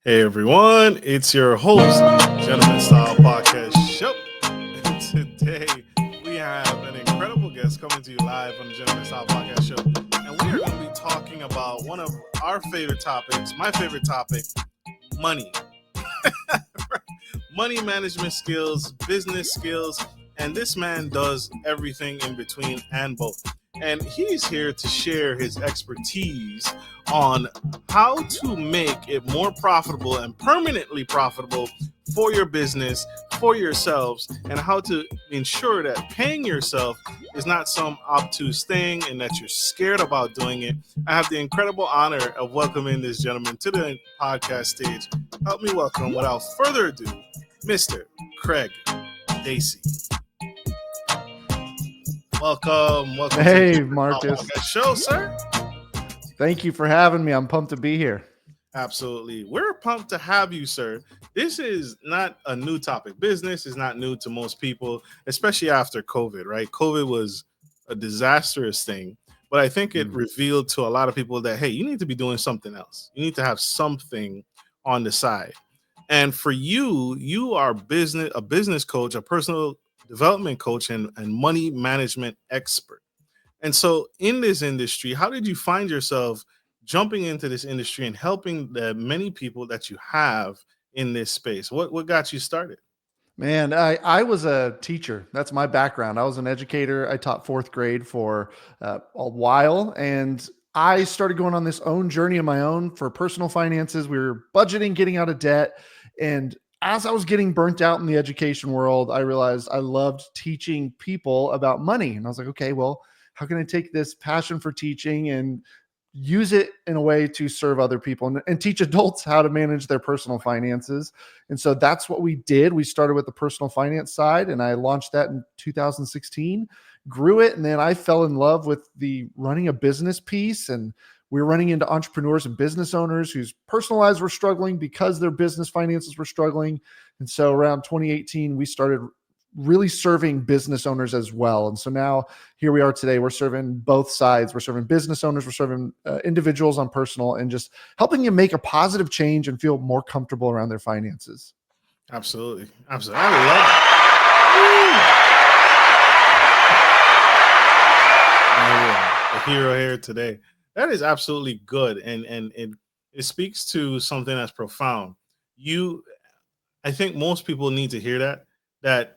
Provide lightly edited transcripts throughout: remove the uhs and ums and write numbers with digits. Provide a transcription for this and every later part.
Hey everyone, it's your host, Gentleman Style Podcast Show. And today we have an incredible guest coming to you live on the Gentleman Style Podcast Show. And we are going to be talking about one of our favorite topics, my favorite topic, money. Money management skills, business skills, and this man does everything in between and both. And he's here to share his expertise on how to make it more profitable and permanently profitable for your business, for yourselves, and how to ensure that paying yourself is not some obtuse thing and that you're scared about doing it. I have the incredible honor of welcoming this gentleman to the podcast stage. Help me welcome, without further ado, Mr. Craig Dacy. Welcome Hey, to the Marcus. podcast show, sir. Thank you for having me. I'm pumped to be here. Absolutely. We're pumped to have you, sir. This is not a new topic. Business is not new to most people, especially after COVID, right? COVID was a disastrous thing, but I think it revealed to a lot of people that, hey, you need to be doing something else. You need to have something on the side. And for you, you are a business coach, a personal development coach, and money management expert. And so in this industry, how did you find yourself jumping into this industry and helping the many people that you have in this space? What got you started? Man, I was a teacher. That's my background. I was an educator. I taught fourth grade for a while, and I started going on this own journey of my own for personal finances. We were budgeting, getting out of debt. And as I was getting burnt out in the education world, I realized I loved teaching people about money. And I was like, okay, well, how can I take this passion for teaching and use it in a way to serve other people and teach adults how to manage their personal finances? And so that's what we did. We started with the personal finance side, and I launched that in 2016, grew it. And then I fell in love with the running a business piece. And we were running into entrepreneurs and business owners whose personal lives were struggling because their business finances were struggling. And so around 2018, we started really serving business owners as well. And so now here we are today. We're serving both sides. We're serving business owners, we're serving individuals on personal, and just helping you make a positive change and feel more comfortable around their finances. Absolutely. Absolutely. I love it. The hero here today. That is absolutely good. And it speaks to something that's profound. I think most people need to hear that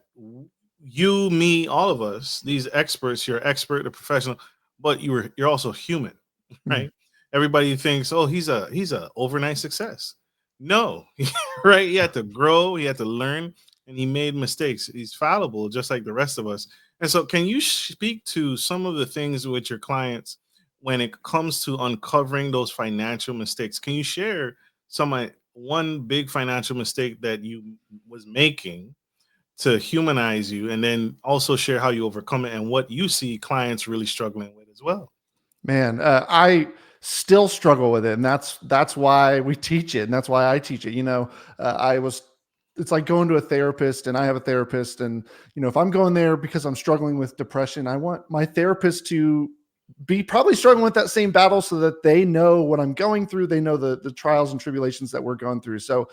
you, me, all of us, these experts, you're expert, a professional, but you're also human, right? Everybody thinks, oh, he's a overnight success. No, right? He had to grow, he had to learn, and he made mistakes. He's fallible, just like the rest of us. And so, can you speak to some of the things with your clients when it comes to uncovering those financial mistakes? Can you share one big financial mistake that you was making to humanize you, and then also share how you overcome it and what you see clients really struggling with as well? Man, I still struggle with it, and that's why we teach it, and that's why I teach it. It's like going to a therapist, and I have a therapist, and if I'm going there because I'm struggling with depression, I want my therapist to be probably struggling with that same battle, so that they know what I'm going through. They know the trials and tribulations that we're going through. So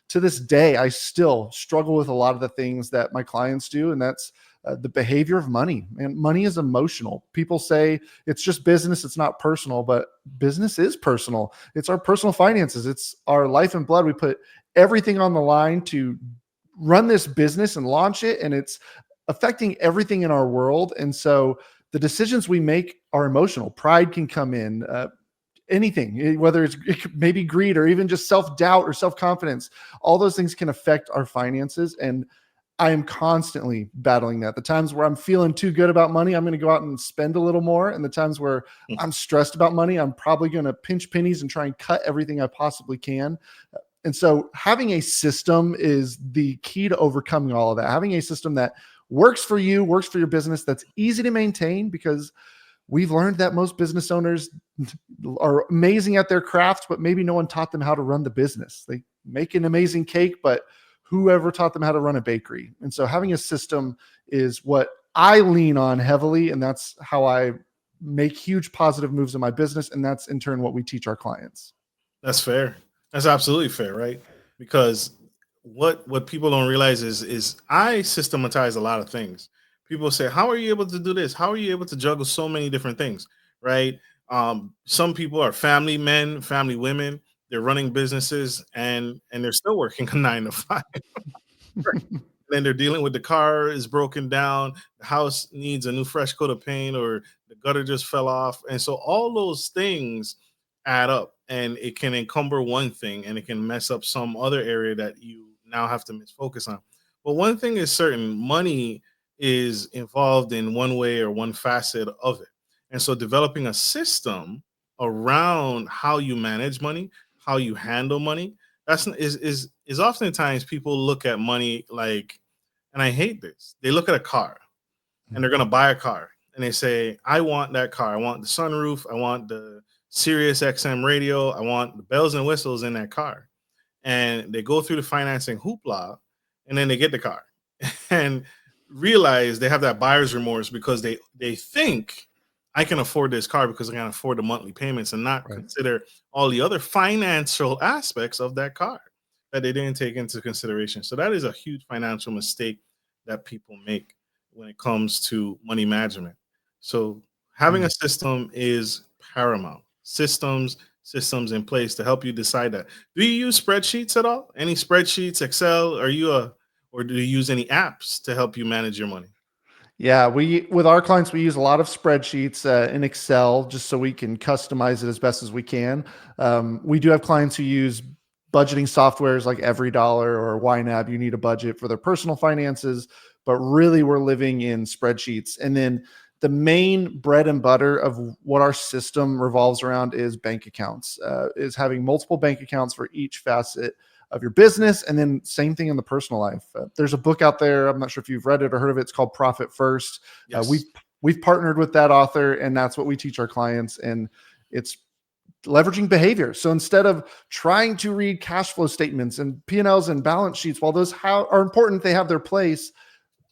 to this day, I still struggle with a lot of the things that my clients do, and that's the behavior of money. And money is emotional. People say it's just business, it's not personal, but business is personal. It's our personal finances. It's our life and blood. We put everything on the line to run this business and launch it, and it's affecting everything in our world. And so the decisions we make are emotional. Pride can come in. Anything, whether it may be greed or even just self-doubt or self-confidence, all those things can affect our finances. And I am constantly battling that. The times where I'm feeling too good about money, I'm going to go out and spend a little more. And the times where I'm stressed about money, I'm probably going to pinch pennies and try and cut everything I possibly can. And so having a system is the key to overcoming all of that. Having a system that works for you, works for your business, that's easy to maintain, because we've learned that most business owners are amazing at their craft, but maybe no one taught them how to run the business. They make an amazing cake, but whoever taught them how to run a bakery? And so having a system is what I lean on heavily, and that's how I make huge positive moves in my business, and that's in turn what we teach our clients. That's fair. That's absolutely fair, right? Because what people don't realize is I systematize a lot of things. People say, "How are you able to do this? How are you able to juggle so many different things?" Right? Some people are family men, family women. They're running businesses and they're still working a 9 to 5. Then they're dealing with the car is broken down, the house needs a new fresh coat of paint, or the gutter just fell off. And so all those things add up and it can encumber one thing and it can mess up some other area that you now have to focus on. But one thing is certain, money is involved in one way or one facet of it. And so developing a system around how you manage money, how you handle money, is oftentimes people look at money like, and I hate this. They look at a car and they're gonna buy a car and they say, I want that car. I want the sunroof. I want the Sirius XM radio. I want the bells and whistles in that car. And they go through the financing hoopla and then they get the car and realize they have that buyer's remorse because they think I can afford this car because I can afford the monthly payments and not Right. consider all the other financial aspects of that car that they didn't take into consideration. So that is a huge financial mistake that people make when it comes to money management. So having a Mm. system is paramount. Systems in place to help you decide that. Do you use spreadsheets at all? Any spreadsheets, Excel? Are you a or do you use any apps to help you manage your money? Yeah, we with our clients we use a lot of spreadsheets in Excel just so we can customize it as best as we can. We do have clients who use budgeting softwares like Every Dollar or YNAB. You need a budget for their personal finances, but really we're living in spreadsheets. And then the main bread and butter of what our system revolves around is bank accounts. Is having multiple bank accounts for each facet of your business, and then same thing in the personal life. There's a book out there. I'm not sure if you've read it or heard of it. It's called Profit First. We've Yes, partnered with that author, and that's what we teach our clients. And it's leveraging behavior. So instead of trying to read cash flow statements and P&Ls and balance sheets, while those are important, they have their place,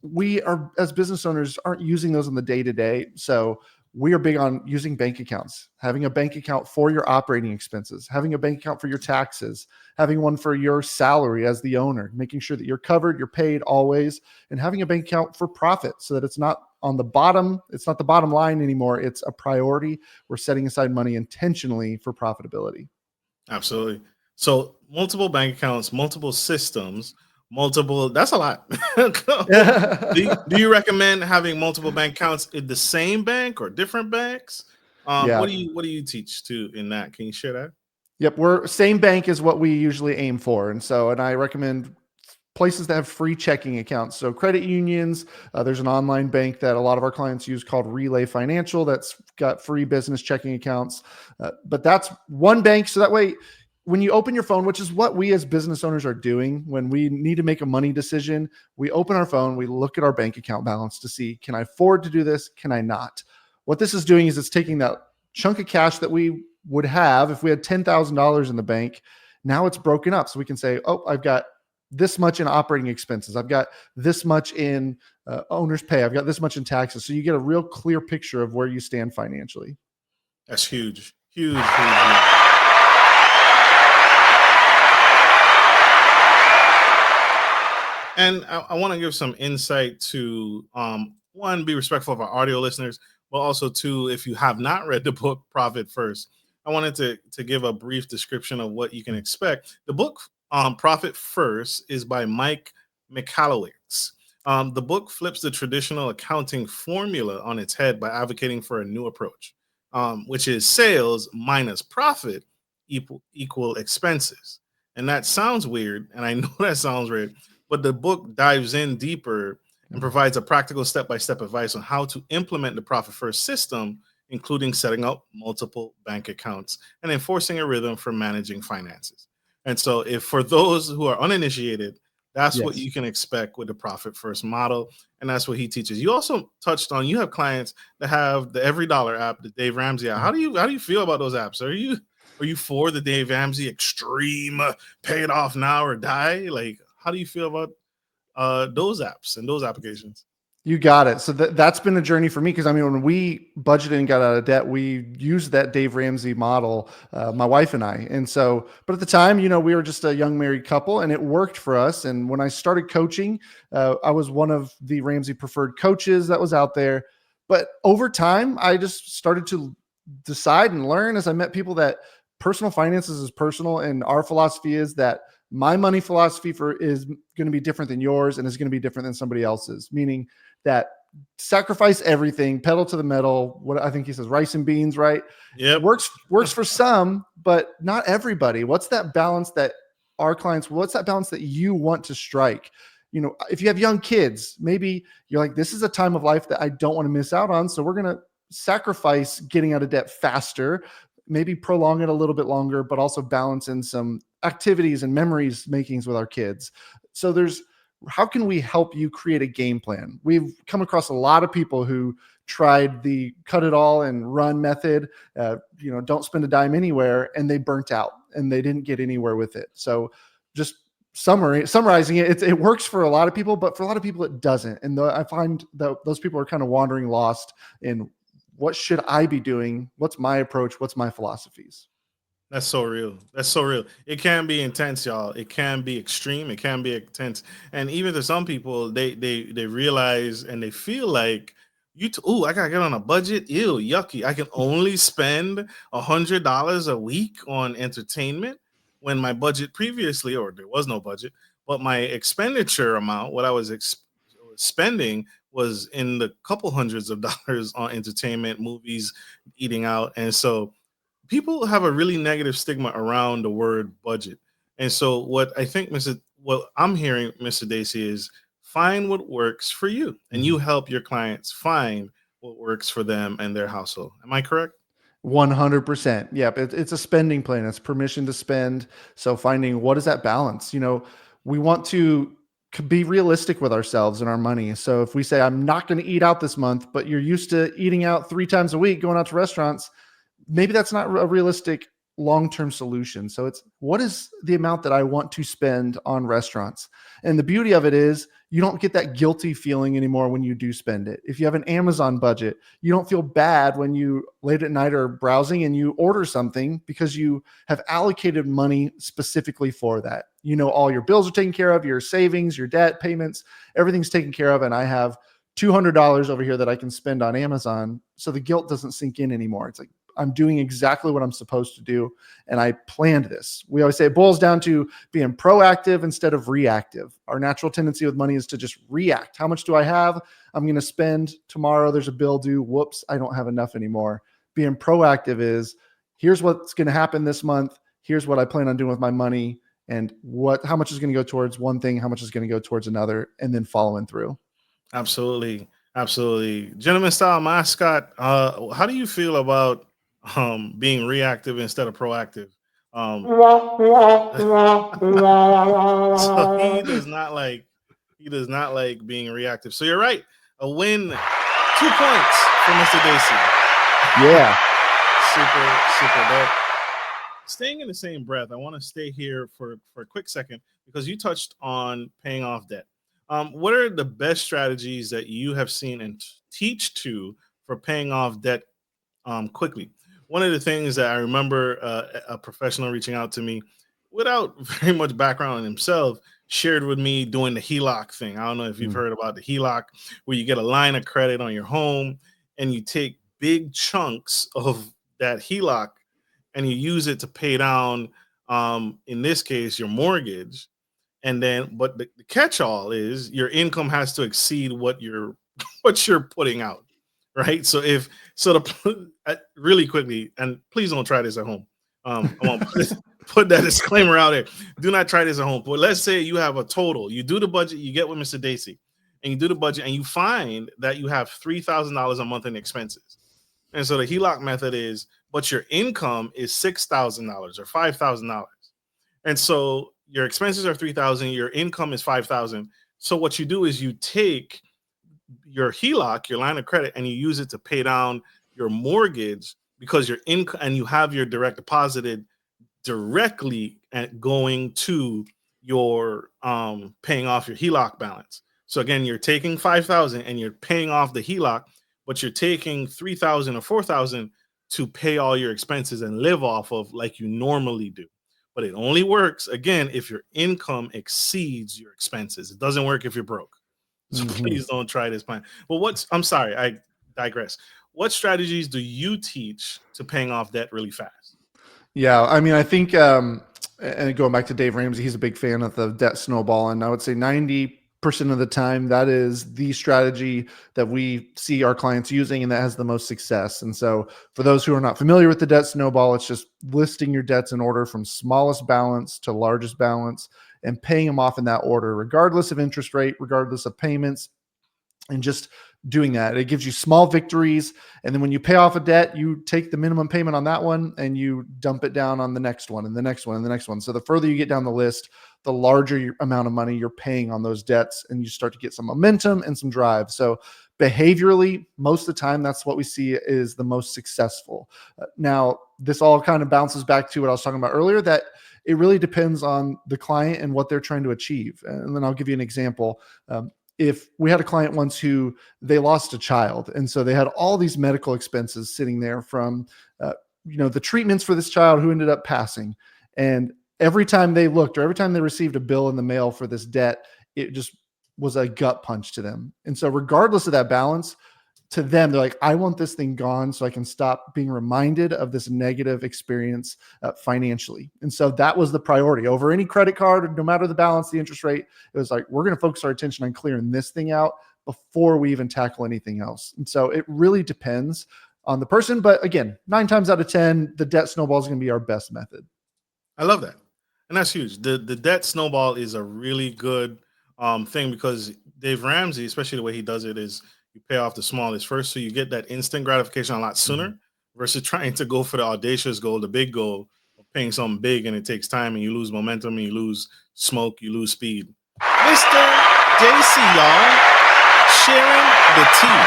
we are as business owners aren't using those in the day to day. So we are big on using bank accounts, having a bank account for your operating expenses, having a bank account for your taxes, having one for your salary as the owner, making sure that you're covered, you're paid always, and having a bank account for profit so that it's not on the bottom. It's not the bottom line anymore. It's a priority. We're setting aside money intentionally for profitability. absolutely. So multiple bank accounts, multiple systems, multiple. That's a lot. Do you recommend having multiple bank accounts in the same bank or different banks? Yeah. What do you teach to in that? Can you share that? Yep. We're same bank is what we usually aim for. And I recommend places that have free checking accounts. So credit unions, there's an online bank that a lot of our clients use called Relay Financial that's got free business checking accounts. But that's one bank. So that way, when you open your phone, which is what we as business owners are doing when we need to make a money decision, we open our phone, we look at our bank account balance to see, can I afford to do this? Can I not? What this is doing is it's taking that chunk of cash that we would have if we had $10,000 in the bank. Now it's broken up. So we can say, oh, I've got this much in operating expenses. I've got this much in owner's pay. I've got this much in taxes. So you get a real clear picture of where you stand financially. That's huge, huge, huge, huge. And I want to give some insight to one, be respectful of our audio listeners, but also two, if you have not read the book Profit First, I wanted to give a brief description of what you can expect. The book Profit First is by Mike Michalowicz. The book flips the traditional accounting formula on its head by advocating for a new approach, which is sales minus profit equal expenses. And that sounds weird, and I know that sounds weird, but the book dives in deeper and provides a practical step-by-step advice on how to implement the profit first system, including setting up multiple bank accounts and enforcing a rhythm for managing finances. And so if for those who are uninitiated, that's what Yes. you can expect with the profit first model, and that's what he teaches. You also touched on, you have clients that have the Every Dollar app, the Dave Ramsey app. How do you feel about those apps? Are you for the Dave Ramsey extreme pay it off now or die? Like, how do you feel about those apps and those applications? You got it. So that's been a journey for me because I mean, when we budgeted and got out of debt, we used that Dave Ramsey model, my wife and I. And so, but at the time, we were just a young married couple, and it worked for us. And when I started coaching, I was one of the Ramsey preferred coaches that was out there. But over time, I just started to decide and learn as I met people that personal finances is personal, and our philosophy is that my money philosophy is going to be different than yours and is going to be different than somebody else's, meaning that sacrifice everything, pedal to the metal. What I think he says, rice and beans, right? Yep. Works for some, but not everybody. What's that balance that what's that balance that you want to strike? If you have young kids, maybe you're like, this is a time of life that I don't want to miss out on. So we're going to sacrifice getting out of debt faster, maybe prolong it a little bit longer, but also balance in some activities and memories makings with our kids. So how can we help you create a game plan? We've come across a lot of people who tried the cut it all and run method, don't spend a dime anywhere, and they burnt out and they didn't get anywhere with it. So just summarizing it works for a lot of people, but for a lot of people it doesn't. And I find that those people are kind of wandering lost in what should I be doing? What's my approach? What's my philosophies? That's so real. That's so real. It can be intense, y'all. It can be extreme. It can be intense. And even to some people, they realize and they feel like I gotta get on a budget. Ew, yucky. I can only spend $100 a week on entertainment when my budget previously, or there was no budget, but my expenditure amount, what I was spending was in the couple hundreds of dollars on entertainment, movies, eating out. And so people have a really negative stigma around the word budget. And so what I'm hearing, Mr. Dacy, is find what works for you and Mhm. you help your clients find what works for them and their household. Am I correct? 100%. Yep. It's a spending plan. It's permission to spend. So finding what is that balance? We want to be realistic with ourselves and our money. So if we say, I'm not going to eat out this month, but you're used to eating out 3 times a week, going out to restaurants, maybe that's not a realistic long-term solution. So it's, what is the amount that I want to spend on restaurants? And the beauty of it is you don't get that guilty feeling anymore when you do spend it. If you have an Amazon budget, you don't feel bad when you late at night are browsing and you order something because you have allocated money specifically for that. All your bills are taken care of, your savings, your debt payments, everything's taken care of. And I have $200 over here that I can spend on Amazon. So the guilt doesn't sink in anymore. It's like, I'm doing exactly what I'm supposed to do. And I planned this. We always say it boils down to being proactive instead of reactive. Our natural tendency with money is to just react. How much do I have? I'm going to spend tomorrow. There's a bill due. Whoops, I don't have enough anymore. Being proactive is, here's what's going to happen this month. Here's what I plan on doing with my money, and how much is going to go towards one thing, how much is going to go towards another, and then following through. Absolutely. Absolutely. Gentleman style mascot. How do you feel about being reactive instead of proactive? Um so he does not like being reactive. So you're right. A win, 2 points for Mr. Dacy. Yeah. Super dope. Staying in the same breath, I want to stay here for a quick second because you touched on paying off debt. What are the best strategies that you have seen and teach to for paying off debt quickly? One of the things that I remember a professional reaching out to me without very much background in himself shared with me doing the HELOC thing. I don't know if you've Mm. heard about the HELOC, where you get a line of credit on your home and you take big chunks of that HELOC and you use it to pay down, in this case, your mortgage. And then, but the catch all is your income has to exceed what you're what you're putting out, right? So if so, really quickly, and please don't try this at home. I want to put that disclaimer out there. Do not try this at home. But let's say you have a total. You do the budget. You get with Mr. Dacy, and you do the budget, and you find that you have $3,000 a month in expenses. And so the HELOC method is, but your income is $6,000 or $5,000. And so your expenses are 3,000, your income is 5,000. So what you do is you take your HELOC, your line of credit, and you use it to pay down your mortgage because your income, and you have your direct deposited directly at going to your paying off your HELOC balance. So again, you're taking 5,000 and you're paying off the HELOC, but you're taking 3,000 or 4,000 to pay all your expenses and live off of like you normally do. But it only works again if your income exceeds your expenses. It doesn't work if you're broke. So Mhm. please don't try this plan. But I'm sorry, I digress. What strategies do you teach to paying off debt really fast? Yeah, I mean, I think, and going back to Dave Ramsey, he's a big fan of the debt snowball, and I would say 90% of the time that is the strategy that we see our clients using, and that has the most success. And so, for those who are not familiar with the debt snowball, it's just listing your debts in order from smallest balance to largest balance, and paying them off in that order, regardless of interest rate, regardless of payments, and just doing that. It gives you small victories. And then when you pay off a debt, you take the minimum payment on that one and you dump it down on the next one and the next one and the next one. So the further you get down the list, the larger amount of money you're paying on those debts, and you start to get some momentum and some drive. So behaviorally, most of the time, that's what we see is the most successful. Now, this all kind of bounces back to what I was talking about earlier, that it really depends on the client and what they're trying to achieve. And then I'll give you an example. If we had a client once who they lost a child, and so they had all these medical expenses sitting there from the treatments for this child who ended up passing, and every time they looked or every time they received a bill in the mail for this debt, it just was a gut punch to them. And so regardless of that balance, to them, they're like, I want this thing gone so I can stop being reminded of this negative experience financially. And so that was the priority over any credit card, no matter the balance, the interest rate. It was like, we're going to focus our attention on clearing this thing out before we even tackle anything else. And so it really depends on the person. But again, 9 times out of 10, the debt snowball is going to be our best method. I love that, and that's huge. The debt snowball is a really good thing because Dave Ramsey, especially the way he does it, is you pay off the smallest first, so you get that instant gratification a lot Mhm. sooner versus trying to go for the audacious goal, the big goal of paying something big, and it takes time, and you lose momentum, and you lose smoke, you lose speed. Mister Dacy, y'all, sharing the tea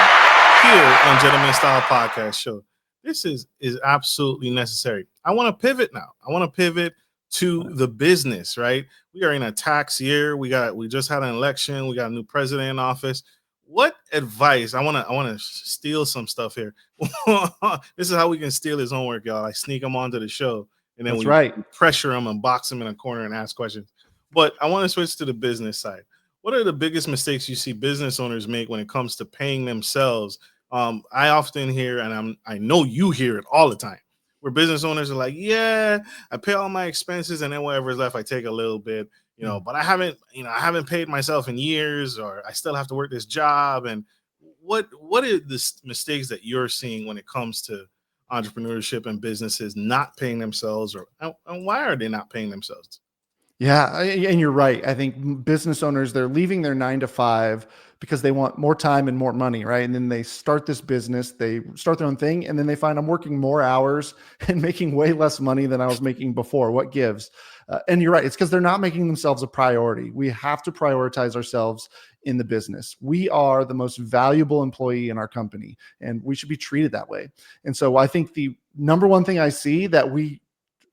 here on Gentleman Style Podcast Show. This is absolutely necessary. I want to pivot now. I want to pivot to the business, right? We are in a tax year. We just had an election. We got a new president in office. What advice? I want to steal some stuff here. This is how we can steal his homework, y'all. I sneak him onto the show and then That's we right. pressure him and box him in a corner and ask questions. But I want to switch to the business side. What are the biggest mistakes you see business owners make when it comes to paying themselves? I often hear, and I know you hear it all the time, where business owners are like, "Yeah, I pay all my expenses, and then whatever's left, I take a little bit, but I haven't paid myself in years, or I still have to work this job." And what are the mistakes that you're seeing when it comes to entrepreneurship and businesses not paying themselves, and why are they not paying themselves? Yeah, and you're right. I think business owners, they're leaving their 9 to 5 because they want more time and more money, right? And then they start this business, they start their own thing, and then they find I'm working more hours and making way less money than I was making before. What gives? And you're right. It's because they're not making themselves a priority. We have to prioritize ourselves in the business. We are the most valuable employee in our company, and we should be treated that way. And so I think the number one thing I see that we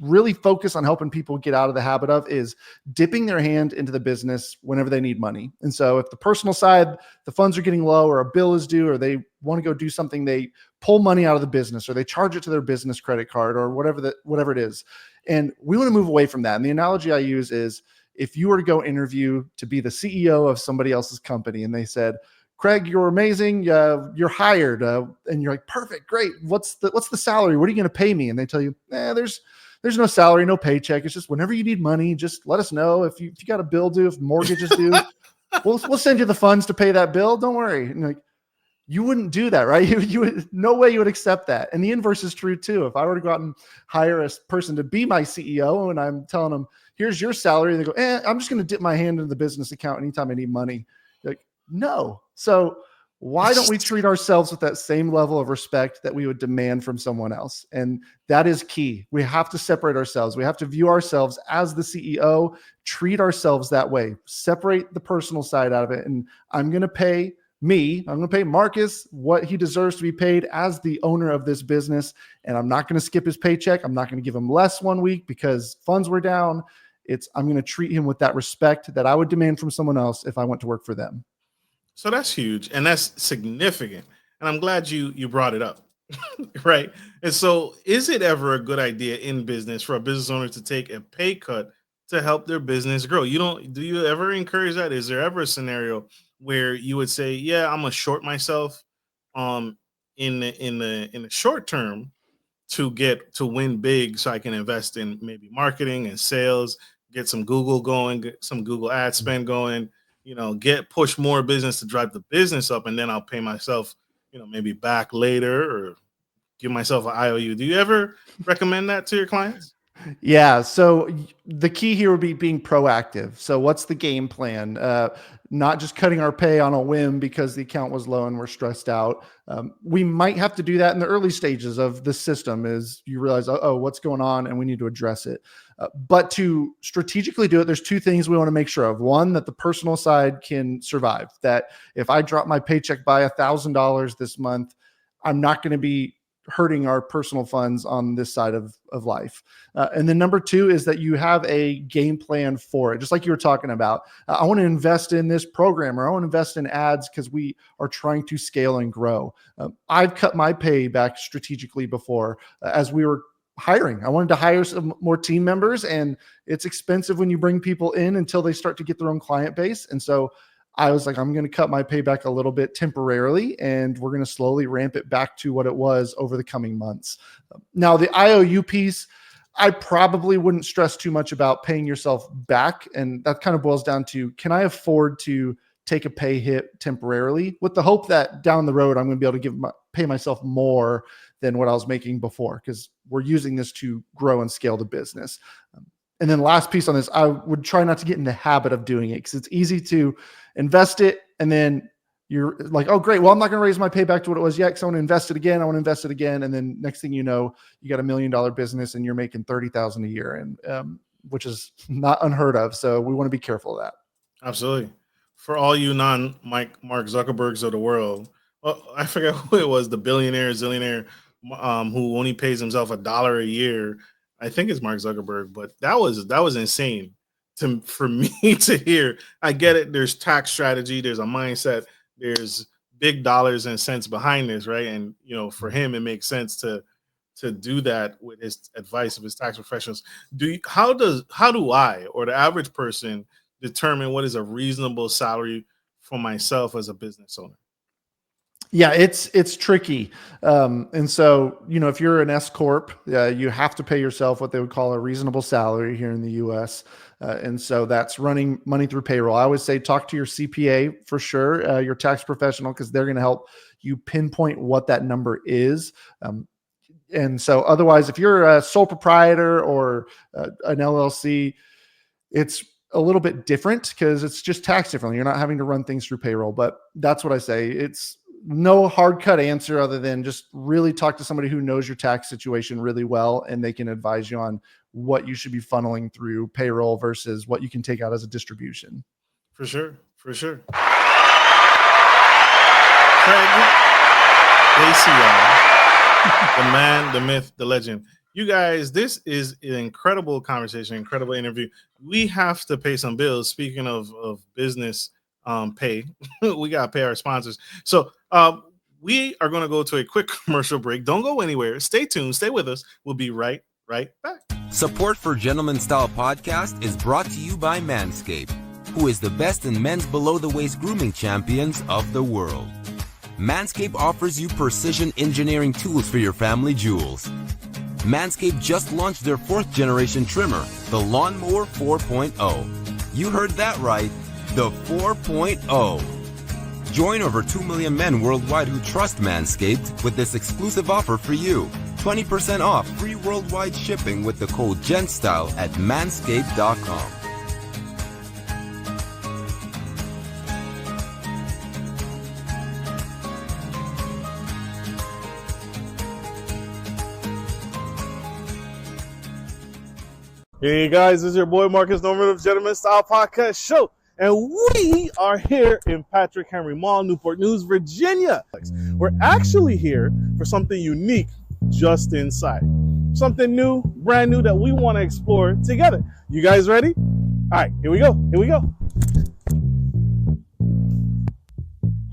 really focus on helping people get out of the habit of is dipping their hand into the business whenever they need money. And so if the personal side, the funds are getting low or a bill is due or they want to go do something, they pull money out of the business or they charge it to their business credit card or whatever it is. And we want to move away from that. And the analogy I use is if you were to go interview to be the CEO of somebody else's company and they said, Craig, you're amazing. You're hired. And you're like, perfect, great. What's the salary? What are you going to pay me? And they tell you, there's no salary, no paycheck. It's just whenever you need money, just let us know. If you got a bill due, if mortgage is due, we'll send you the funds to pay that bill. Don't worry. And like, you wouldn't do that, right? You would, no way you would accept that. And the inverse is true too. If I were to go out and hire a person to be my CEO and I'm telling them, here's your salary, and they go, I'm just going to dip my hand into the business account anytime I need money. Like, no. So why don't we treat ourselves with that same level of respect that we would demand from someone else? And that is key. We have to separate ourselves. We have to view ourselves as the CEO, treat ourselves that way, separate the personal side out of it. And I'm going to pay Marcus what he deserves to be paid as the owner of this business. And I'm not going to skip his paycheck. I'm not going to give him less one week because funds were down. I'm going to treat him with that respect that I would demand from someone else if I went to work for them. So that's huge and that's significant. And I'm glad you brought it up. Right. And so is it ever a good idea in business for a business owner to take a pay cut to help their business grow? You don't do you ever encourage that? Is there ever a scenario where you would say, yeah, I'm gonna short myself um in the short term to get to win big so I can invest in maybe marketing and sales, get some Google going, get some Google ad spend going, get push more business to drive the business up, and then I'll pay myself, maybe back later or give myself an IOU. Do you ever recommend that to your clients? Yeah. So the key here would be being proactive. So what's the game plan? Not just cutting our pay on a whim because the account was low and we're stressed out. We might have to do that in the early stages of the system as you realize, oh, what's going on? And we need to address it. But to strategically do it, there's two things we want to make sure of. One, that the personal side can survive, that if I drop my paycheck by $1,000 this month, I'm not going to be hurting our personal funds on this side of life. And then number two is that you have a game plan for it. Just like you were talking about, I want to invest in this program or I want to invest in ads because we are trying to scale and grow. I've cut my pay back strategically before as we were hiring. I wanted to hire some more team members, and it's expensive when you bring people in until they start to get their own client base. And so I was like, I'm going to cut my payback a little bit temporarily, and we're going to slowly ramp it back to what it was over the coming months. Now, the IOU piece, I probably wouldn't stress too much about paying yourself back. And that kind of boils down to, can I afford to take a pay hit temporarily with the hope that down the road, I'm going to be able to pay myself more than what I was making before, because we're using this to grow and scale the business. And then last piece on this, I would try not to get in the habit of doing it because it's easy to invest it and then you're like, oh, great. Well, I'm not going to raise my payback to what it was yet because I want to invest it again. I want to invest it again. And then next thing you know, you got $1 million business and you're making 30,000 a year, and which is not unheard of. So we want to be careful of that. Absolutely. For all you Mark Zuckerbergs of the world, I forget who it was, the billionaire, zillionaire, who only pays himself $1 a year. I think it's Mark Zuckerberg, but that was insane for me to hear. I get it. There's tax strategy. There's a mindset. There's big dollars and cents behind this, right? And for him, it makes sense to do that with his advice of his tax professionals. How do I or the average person determine what is a reasonable salary for myself as a business owner? Yeah, it's tricky. And so, if you're an S corp, you have to pay yourself what they would call a reasonable salary here in the US. And so that's running money through payroll. I always say, talk to your CPA for sure, your tax professional, because they're going to help you pinpoint what that number is. And so otherwise, if you're a sole proprietor or an LLC, it's a little bit different because it's just taxed differently. You're not having to run things through payroll, but that's what I say. It's no hard cut answer other than just really talk to somebody who knows your tax situation really well, and they can advise you on what you should be funneling through payroll versus what you can take out as a distribution. For sure. Craig, Dacy, the man, the myth, the legend. You guys, this is an incredible conversation, incredible interview. We have to pay some bills. Speaking of business pay, we got to pay our sponsors. So we are going to go to a quick commercial break. Don't go anywhere. Stay tuned. Stay with us. We'll be right back. Support for Gentleman Style Podcast is brought to you by Manscaped, who is the best in men's below-the-waist grooming champions of the world. Manscaped offers you precision engineering tools for your family jewels. Manscaped just launched their 4th generation trimmer, the Lawnmower 4.0. You heard that right, the 4.0. Join over 2 million men worldwide who trust Manscaped with this exclusive offer for you. 20% off free worldwide shipping with the code GENTSTYLE at manscaped.com. Hey guys, this is your boy Marcus Norman of Gentleman Style Podcast Show, and we are here in Patrick Henry Mall, Newport News, Virginia. We're actually here for something unique just inside. Something new, brand new that we want to explore together. You guys ready? All right, here we go.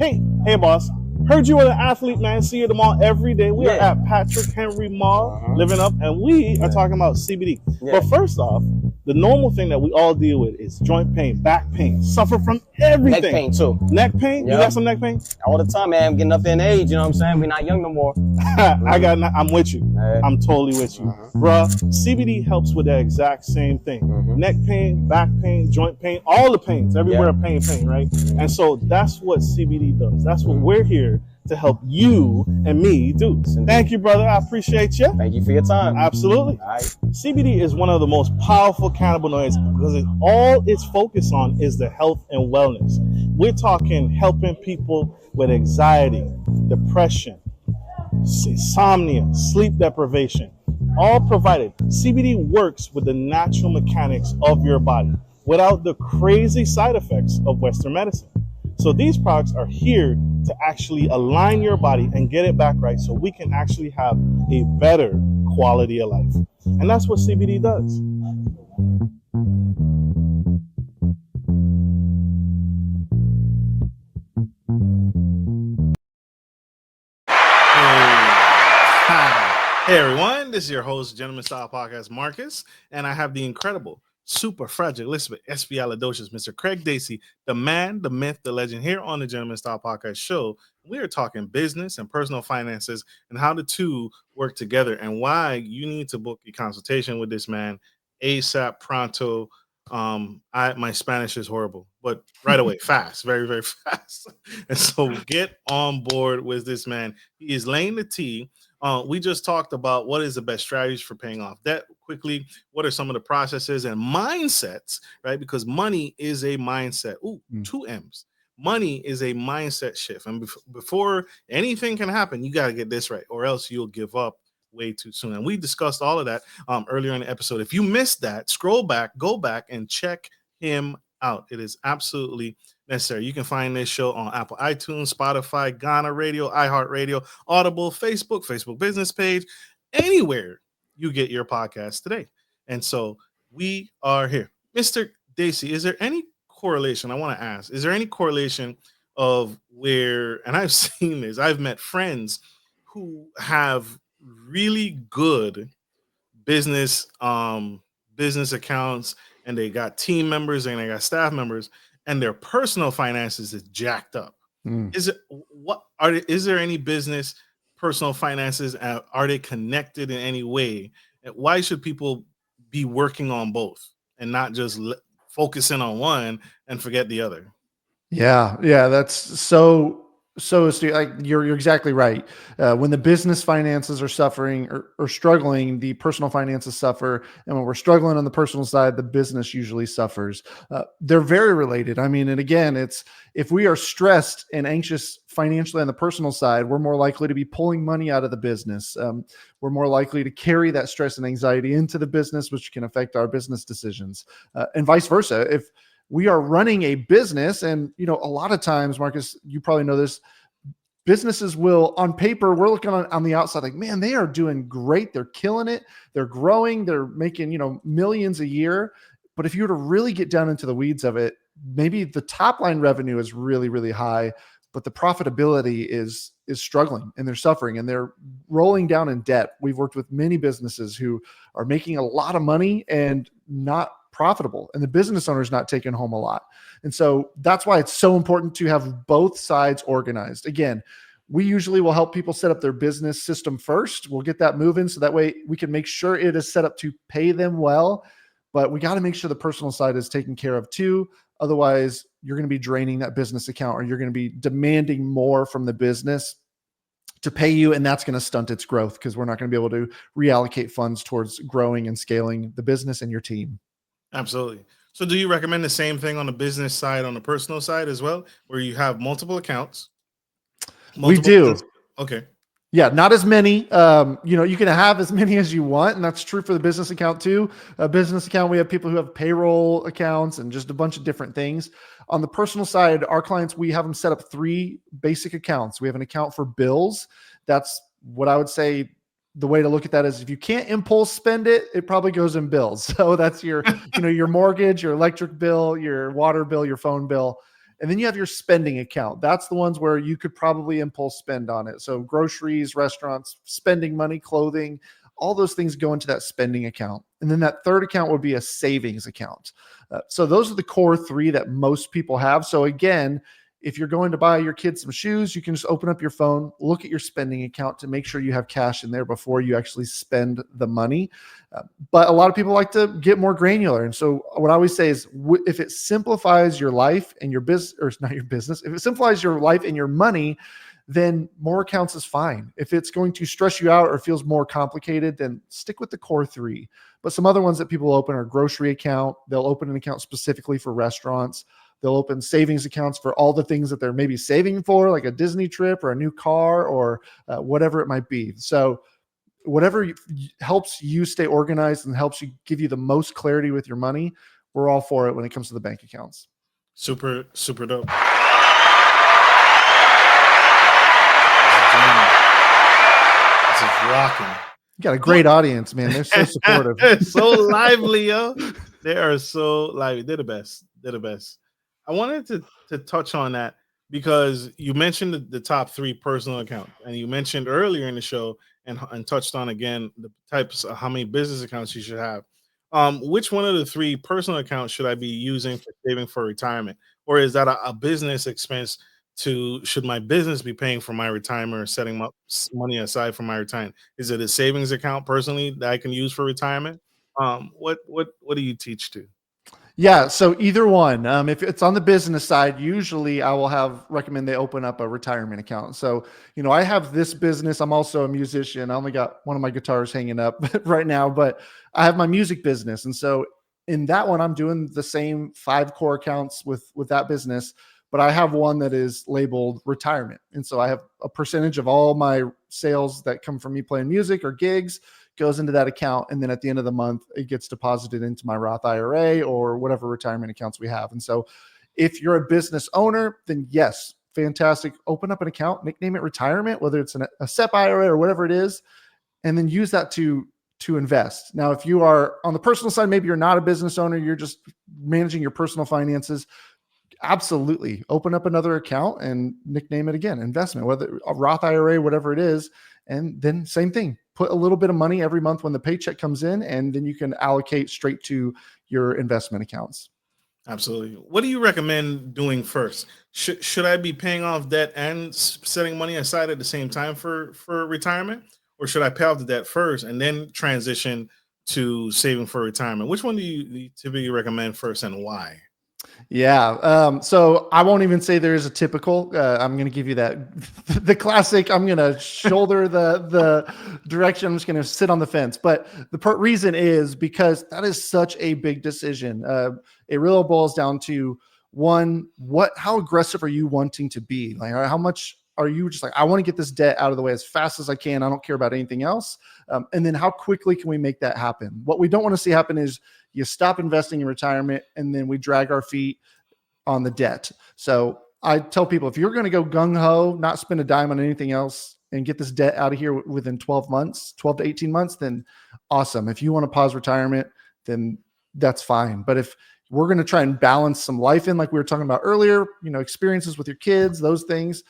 Hey, boss. Heard you are an athlete, man. See you at the mall every day. We are at Patrick Henry Mall, living up, and we are talking about CBD. But first off, the normal thing that we all deal with is joint pain, back pain, suffer from everything. Neck pain too. Neck pain? You got some neck pain? All the time, man. I'm getting up in age, you know what I'm saying? We're not young no more. I'm with you. I'm totally with you. Bruh, CBD helps with that exact same thing. Neck pain, back pain, joint pain, all the pains, everywhere pain, right? And so that's what CBD does. That's what we're here to help you and me do. Thank you, brother. I appreciate you. Thank you for your time. Absolutely. All right. CBD is one of the most powerful cannabinoids because all it's focused on is the health and wellness. We're talking helping people with anxiety, depression, insomnia, sleep deprivation, all provided. CBD works with the natural mechanics of your body without the crazy side effects of Western medicine. So these products are here to actually align your body and get it back right so we can actually have a better quality of life. And that's what CBD does. Hey everyone, this is your host, Gentleman Style Podcast, Marcus, and I have the incredible, super fragile Elizabeth Espialidocious, Mr. Craig Dacy, the man, the myth, the legend, here on the Gentleman Style Podcast show. We are talking business and personal finances and how the two work together and why you need to book a consultation with this man ASAP, pronto. My Spanish is horrible, but right away, fast, very, very fast. And so get on board with this man. He is laying the tea. We just talked about what is the best strategies for paying off debt quickly. What are some of the processes and mindsets, right? Because money is a mindset. Two M's. Money is a mindset shift. And before anything can happen, you got to get this right, or else you'll give up way too soon. And we discussed all of that earlier in the episode. If you missed that, scroll back, go back and check him out. It is absolutely necessary. You can find this show on Apple iTunes, Spotify, Ghana Radio, iHeartRadio, Audible, Facebook business page, anywhere you get your podcast today. And so we are here. Mr. Dacy, is there any correlation? I want to ask, is there any correlation of where, and I've seen this, I've met friends who have really good business accounts, and they got team members and they got staff members, and their personal finances is jacked up. Is there any business personal finances? Are they connected in any way? Why should people be working on both and not just focusing on one and forget the other? Yeah, that's so astute. Like you're exactly right. When the business finances are suffering or struggling, the personal finances suffer, and when we're struggling on the personal side, the business usually suffers. They're very related. I mean, and again, it's if we are stressed and anxious financially on the personal side, we're more likely to be pulling money out of the business. We're more likely to carry that stress and anxiety into the business, which can affect our business decisions, and vice versa. If we are running a business, and a lot of times, Marcus, you probably know this, businesses will, on paper, we're looking on the outside like, man, they are doing great. They're killing it. They're growing. They're making, millions a year. But if you were to really get down into the weeds of it, maybe the top line revenue is really, really high, but the profitability is struggling, and they're suffering, and they're rolling down in debt. We've worked with many businesses who are making a lot of money and not profitable, and the business owner is not taking home a lot. And so that's why it's so important to have both sides organized. Again, we usually will help people set up their business system first. We'll get that moving so that way we can make sure it is set up to pay them well, but we got to make sure the personal side is taken care of too. Otherwise, you're going to be draining that business account, or you're going to be demanding more from the business to pay you, and that's going to stunt its growth because we're not going to be able to reallocate funds towards growing and scaling the business and your team. Absolutely. So do you recommend the same thing on the business side, on the personal side as well, where you have multiple accounts? We do. Okay. Yeah, not as many. You can have as many as you want, and that's true for the business account too. A business account, we have people who have payroll accounts and just a bunch of different things. On the personal side, our clients, we have them set up 3 basic accounts. We have an account for bills. That's what I would say. The way to look at that is if you can't impulse spend it, it probably goes in bills. So that's your, your mortgage, your electric bill, your water bill, your phone bill. And then you have your spending account. That's the ones where you could probably impulse spend on it. So groceries, restaurants, spending money, clothing, all those things go into that spending account. And then that third account would be a savings account. So those are the core three that most people have. So again, if you're going to buy your kids some shoes, you can just open up your phone, look at your spending account to make sure you have cash in there before you actually spend the money. But a lot of people like to get more granular. And so what I always say is if it simplifies your life and your business, or it's not your business, if it simplifies your life and your money, then more accounts is fine. If it's going to stress you out or feels more complicated, then stick with the core three. But some other ones that people open are grocery account. They'll open an account specifically for restaurants. They'll open savings accounts for all the things that they're maybe saving for, like a Disney trip or a new car or whatever it might be. So whatever helps you stay organized and helps you give you the most clarity with your money, we're all for it when it comes to the bank accounts. Super, super dope. This is rocking. You got a great audience, man. They're so supportive. They're so lively, yo. They are so lively. They're the best. They're the best. I wanted to touch on that because you mentioned the top three personal accounts, and you mentioned earlier in the show and touched on again the types of how many business accounts you should have. Which one of the three personal accounts should I be using for saving for retirement, or is that a business expense? Should my business be paying for my retirement or setting up money aside for my retirement? Is it a savings account personally that I can use for retirement? What do you teach to? Yeah, so either one. If it's on the business side, usually I will recommend they open up a retirement account. So, I have this business. I'm also a musician. I only got one of my guitars hanging up right now, but I have my music business. And so in that one, I'm doing the same 5 core accounts with that business, but I have one that is labeled retirement. And so I have a percentage of all my sales that come from me playing music or gigs goes into that account. And then at the end of the month, it gets deposited into my Roth IRA or whatever retirement accounts we have. And so if you're a business owner, then yes, fantastic. Open up an account, nickname it retirement, whether it's a SEP IRA or whatever it is, and then use that to invest. Now, if you are on the personal side, maybe you're not a business owner, you're just managing your personal finances, absolutely open up another account and nickname it again, investment, whether a Roth IRA, whatever it is. And then same thing, put a little bit of money every month when the paycheck comes in, and then you can allocate straight to your investment accounts. Absolutely. What do you recommend doing first? Should I be paying off debt and setting money aside at the same time for retirement? Or should I pay off the debt first and then transition to saving for retirement? Which one do you typically recommend first, and why? Yeah. So I won't even say there is a typical. I'm going to give you the classic. I'm going to shoulder the direction. I'm just going to sit on the fence. But the reason is because that is such a big decision. It really boils down to one, how aggressive are you wanting to be? Like, how much are you just like, I want to get this debt out of the way as fast as I can. I don't care about anything else. And then how quickly can we make that happen? What we don't want to see happen is you stop investing in retirement and then we drag our feet on the debt. So I tell people, if you're going to go gung ho, not spend a dime on anything else and get this debt out of here within 12 to 18 months, then awesome. If you want to pause retirement, then that's fine. But if we're going to try and balance some life in, like we were talking about earlier, experiences with your kids, those things,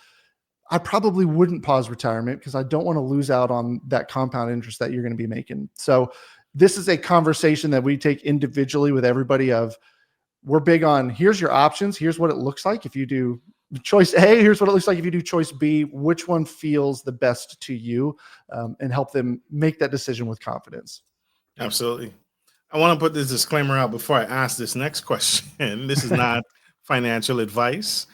I probably wouldn't pause retirement because I don't want to lose out on that compound interest that you're going to be making. So this is a conversation that we take individually with everybody of, we're big on, here's your options. Here's what it looks like. If you do choice A, here's what it looks like. If you do choice B, which one feels the best to you, and help them make that decision with confidence. Absolutely. I want to put this disclaimer out before I ask this next question. This is not financial advice.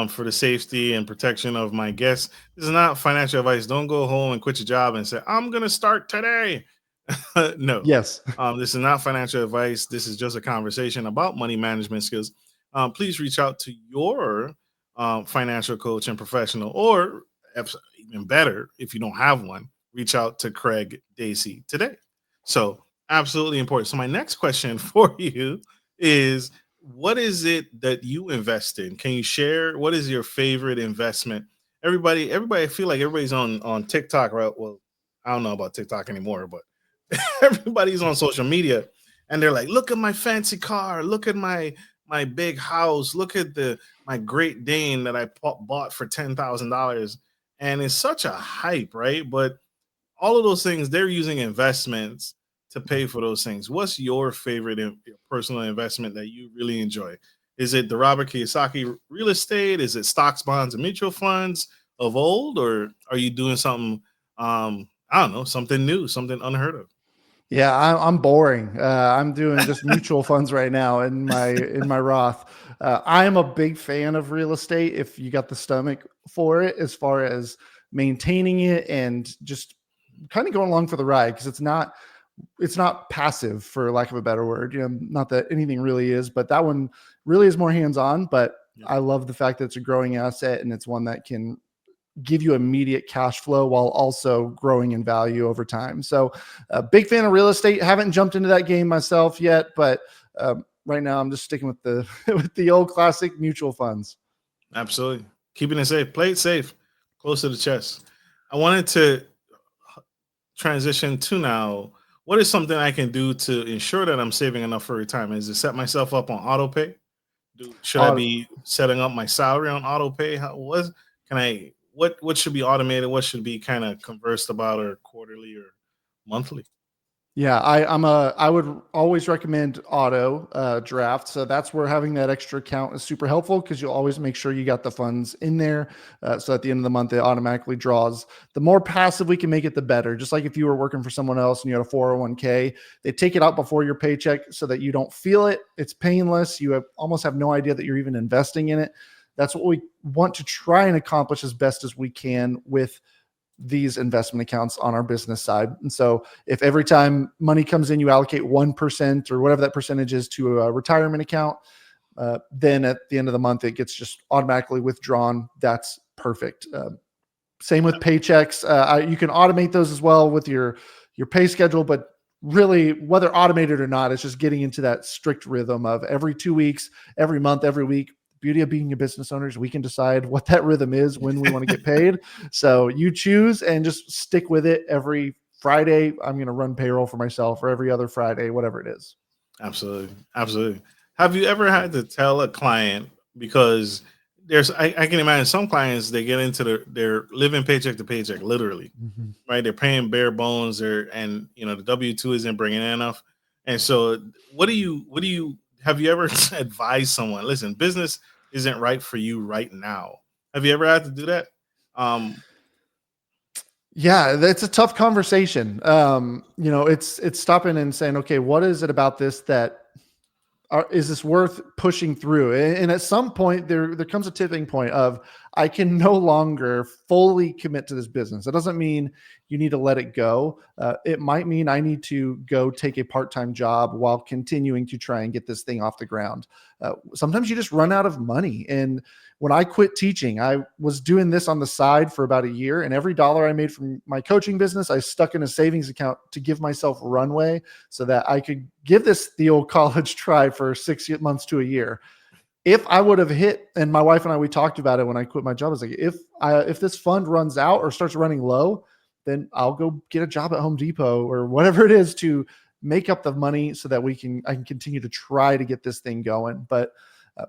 For the safety and protection of my guests, this is not financial advice. Don't go home and quit your job and say, I'm going to start today. No. Yes. This is not financial advice. This is just a conversation about money management skills. Please reach out to your financial coach and professional, or even better, if you don't have one, reach out to Craig Dacy today. So absolutely important. So my next question for you is, what is it that you invest in? Can you share? What is your favorite investment? Everybody, I feel like everybody's on TikTok, right? Well, I don't know about TikTok anymore, but everybody's on social media and they're like, look at my fancy car. Look at my my big house. Look at the my Great Dane that I bought for $10,000. And it's such a hype, right? But all of those things, they're using investments to pay for those things. What's your favorite personal investment that you really enjoy? Is it the Robert Kiyosaki real estate? Is it stocks, bonds, and mutual funds of old? Or are you doing something, I don't know, something new, something unheard of? Yeah, I'm boring. I'm doing just mutual funds right now in my Roth. I am a big fan of real estate if you got the stomach for it, as far as maintaining it and just kind of going along for the ride, because it's not passive, for lack of a better word. Not that anything really is, but that one really is more hands-on. But Yeah, I love the fact that it's a growing asset and it's one that can give you immediate cash flow while also growing in value over time. So a big fan of real estate. Haven't jumped into that game myself yet, but right now I'm just sticking with the with the old classic mutual funds. absolutely. Keeping it safe. Play it safe, close to the chest. I wanted to transition to now. What is something I can do to ensure that I'm saving enough for retirement? Is it set myself up on auto pay? Should I Uh, be setting up my salary on auto pay? What should be automated? What should be kind of conversed about, or quarterly or monthly? Yeah, I would always recommend auto draft. So that's where having that extra account is super helpful, because you'll always make sure you got the funds in there. So at the end of the month, it automatically draws. The more passive we can make it, the better. Just like if you were working for someone else and you had a 401k, they take it out before your paycheck so that you don't feel it. It's painless. Almost have no idea that you're even investing in it. That's what we want to try and accomplish as best as we can with these investment accounts on our business side. And so if every time money comes in, you allocate 1% or whatever that percentage is to a retirement account, then at the end of the month, it gets just automatically withdrawn. That's perfect. Same with paychecks. You can automate those as well with your pay schedule, but really, whether automated or not, it's just getting into that strict rhythm of every 2 weeks, every month, every week. Beauty of being a business owners, we can decide what that rhythm is when we want to get paid. So you choose and just stick with it. Every Friday, I'm going to run payroll for myself, or every other Friday, whatever it is. Absolutely, absolutely. Have you ever had to tell a client, because I can imagine some clients, they get into they're living paycheck to paycheck, literally, Mhm. right? They're paying bare bones, and the W-2 isn't bringing in enough. And so, what do you have you ever advised someone? Listen, business isn't right for you right now. Have you ever had to do that? Um, Yeah, that's a tough conversation. It's stopping and saying, okay, what is it about this that is this worth pushing through? And at some point, there comes a tipping point of, I can no longer fully commit to this business. That doesn't mean you need to let it go. It might mean I need to go take a part-time job while continuing to try and get this thing off the ground. Sometimes you just run out of money. And when I quit teaching, I was doing this on the side for about a year, and every dollar I made from my coaching business, I stuck in a savings account to give myself runway so that I could give this the old college try for 6 months to a year. If I would have hit, and my wife and I, we talked about it when I quit my job. I was like, if this fund runs out or starts running low, then I'll go get a job at Home Depot or whatever it is to make up the money so that I can continue to try to get this thing going. But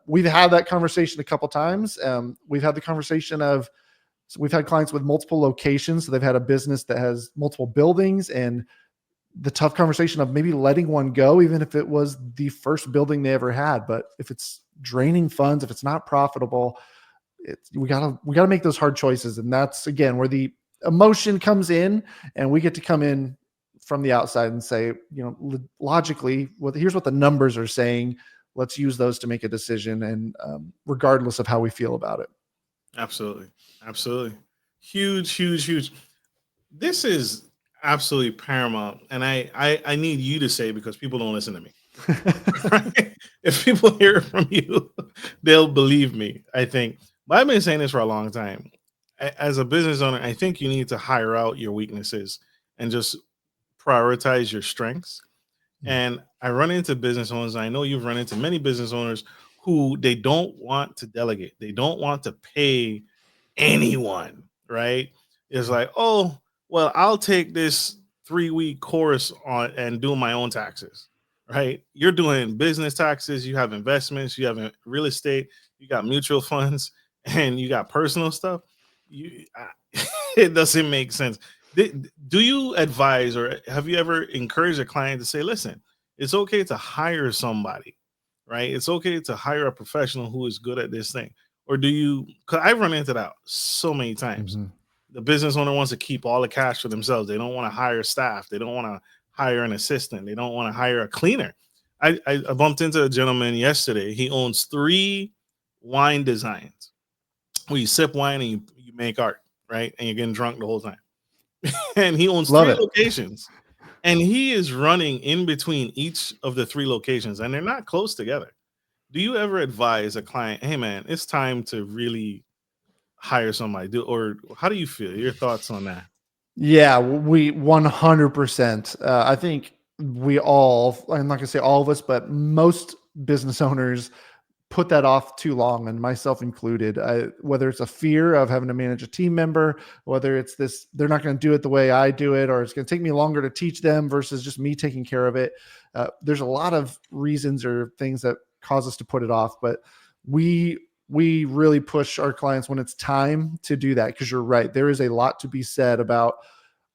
we've had that conversation a couple times. We've had the conversation of, so we've had clients with multiple locations. So they've had a business that has multiple buildings, and the tough conversation of maybe letting one go, even if it was the first building they ever had. But if it's draining funds, if it's not profitable, we gotta make those hard choices. And that's, again, where the emotion comes in, and we get to come in from the outside and say, logically, well, here's what the numbers are saying. Let's use those to make a decision, and regardless of how we feel about it. Absolutely, absolutely, huge, huge, huge. This is absolutely paramount, and I need you to say, because people don't listen to me. Right? If people hear it from you, they'll believe me, I think. But I've been saying this for a long time. As a business owner, I think you need to hire out your weaknesses and just prioritize your strengths. And I run into business owners, and I know you've run into many business owners who they don't want to delegate. They don't want to pay anyone, right? It's like, oh, well, I'll take this 3-week course on and do my own taxes. right? You're doing business taxes, you have investments, you have real estate, you got mutual funds, and you got personal stuff. You, it doesn't make sense. Do you advise, or have you ever encouraged a client to say, listen, it's okay to hire somebody, right? It's okay to hire a professional who is good at this thing. Or do you, because I've run into that so many times. Mm-hmm. The business owner wants to keep all the cash for themselves. They don't want to hire staff. They don't want to hire an assistant. They don't want to hire a cleaner. I bumped into a gentleman yesterday. He owns 3 wine designs where you sip wine and you make art, right? And you're getting drunk the whole time. And he owns Love 3 it. locations. And he is running in between each of the 3 locations, and they're not close together. Do you ever advise a client, hey man, it's time to really hire somebody? Or how do you feel? Your thoughts on that? Yeah, we 100%. I think we all, I'm not going to say all of us, but most business owners put that off too long, and myself included. Whether it's a fear of having to manage a team member, whether it's this, they're not going to do it the way I do it, or it's going to take me longer to teach them versus just me taking care of it. There's a lot of reasons or things that cause us to put it off, but we really push our clients when it's time to do that. Because you're right, there is a lot to be said about,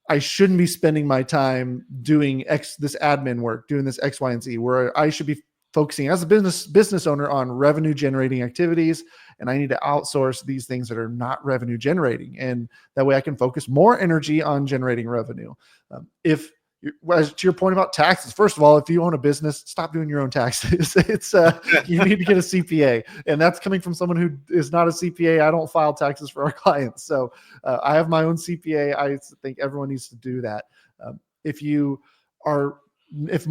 I shouldn't be spending my time doing this admin work, doing this X, Y, and Z, where I should be focusing as a business owner on revenue generating activities. And I need to outsource these things that are not revenue generating. And that way I can focus more energy on generating revenue. If as to your point about taxes, first of all, if you own a business, stop doing your own taxes. It's you need to get a CPA, and that's coming from someone who is not a CPA. I don't file taxes for our clients, so I have my own CPA. I think everyone needs to do that. If you are, if